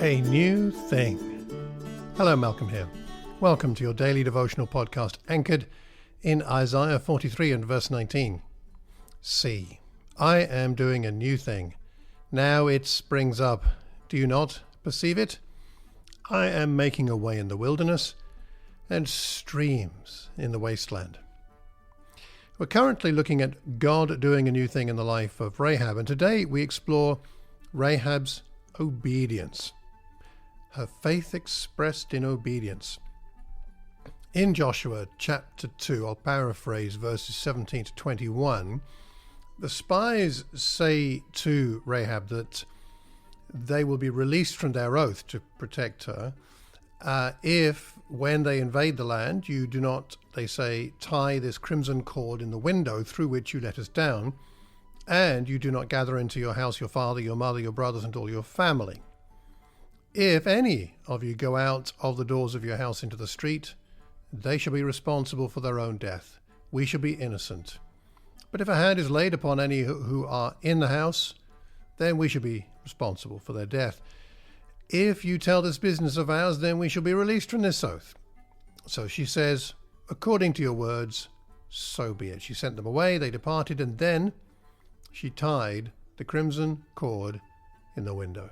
A new thing. Hello, Malcolm here. Welcome to your daily devotional podcast anchored in Isaiah 43 and verse 19. See, I am doing a new thing. Now it springs up. Do you not perceive it? I am making a way in the wilderness and streams in the wasteland. We're currently looking at God doing a new thing in the life of Rahab, and today we explore Rahab's obedience. Her faith expressed in obedience. In Joshua chapter 2, I'll paraphrase verses 17 to 21, the spies say to Rahab that they will be released from their oath to protect her if, when they invade the land, you do not, they say, tie this crimson cord in the window through which you let us down, and you do not gather into your house your father, your mother, your brothers, and all your family. If any of you go out of the doors of your house into the street, they shall be responsible for their own death. We shall be innocent. But if a hand is laid upon any who are in the house, then we shall be responsible for their death. If you tell this business of ours, then we shall be released from this oath. So she says, according to your words, so be it. She sent them away, they departed, and then she tied the crimson cord in the window.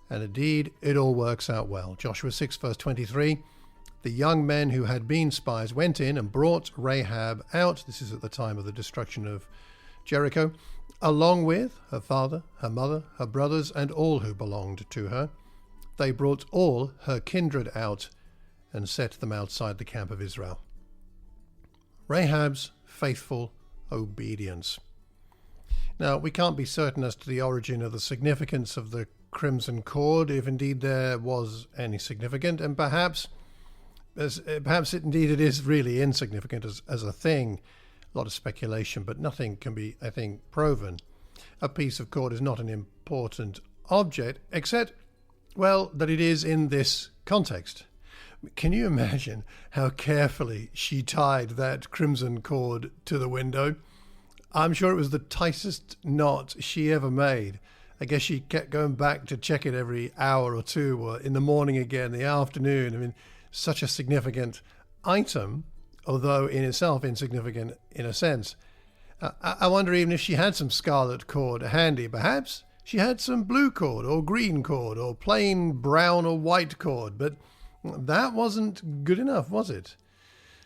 And indeed, it all works out well. Joshua 6 verse 23, the young men who had been spies went in and brought Rahab out. This is at the time of the destruction of Jericho, along with her father, her mother, her brothers, and all who belonged to her. They brought all her kindred out and set them outside the camp of Israel. Rahab's faithful obedience. Now, we can't be certain as to the origin of the significance of the crimson cord, if indeed there was any significant, and perhaps it is really insignificant as a thing. A lot of speculation, but nothing can be, I think, proven. A piece of cord is not an important object, except, well, that it is in this context. Can you imagine how carefully she tied that crimson cord to the window? I'm sure it was the tightest knot she ever made. I guess she kept going back to check it every hour or two, or in the morning again, the afternoon. I mean, such a significant item, although in itself insignificant in a sense. I wonder even if she had some scarlet cord handy. Perhaps she had some blue cord or green cord or plain brown or white cord, but that wasn't good enough, was it?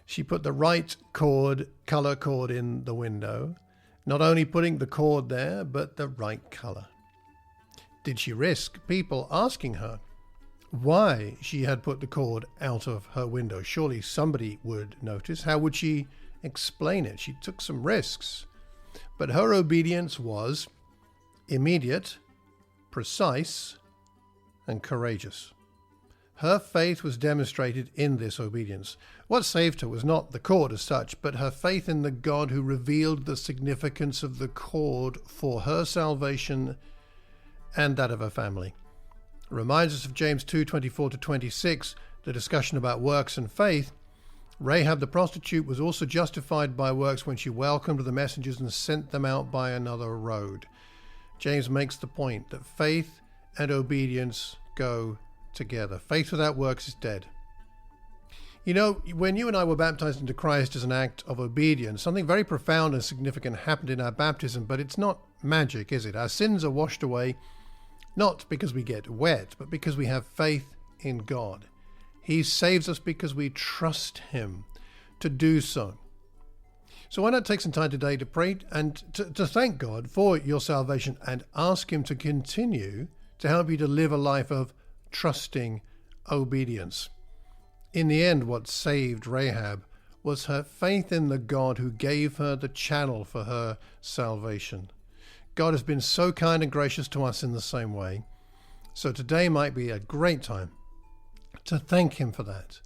She put the right color cord in the window, not only putting the cord there, but the right color. Did she risk people asking her why she had put the cord out of her window? Surely somebody would notice. How would she explain it? She took some risks. But her obedience was immediate, precise, and courageous. Her faith was demonstrated in this obedience. What saved her was not the cord as such, but her faith in the God who revealed the significance of the cord for her salvation and that of her family. It reminds us of James 2:24 to 26, the discussion about works and faith. Rahab the prostitute was also justified by works when she welcomed the messengers and sent them out by another road. James makes the point that faith and obedience go together. Faith without works is dead. You know, when you and I were baptized into Christ as an act of obedience, something very profound and significant happened in our baptism, but it's not magic, is it? Our sins are washed away, not because we get wet, but because we have faith in God. He saves us because we trust Him to do so. So why not take some time today to pray and to thank God for your salvation and ask Him to continue to help you to live a life of trusting obedience. In the end, what saved Rahab was her faith in the God who gave her the channel for her salvation. God has been so kind and gracious to us in the same way. So today might be a great time to thank Him for that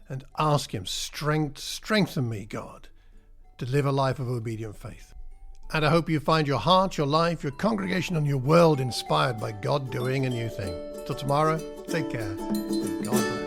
and ask Him, strengthen me, God, to live a life of obedient faith. And I hope you find your heart, your life, your congregation, and your world inspired by God doing a new thing. Till tomorrow, take care. And God bless.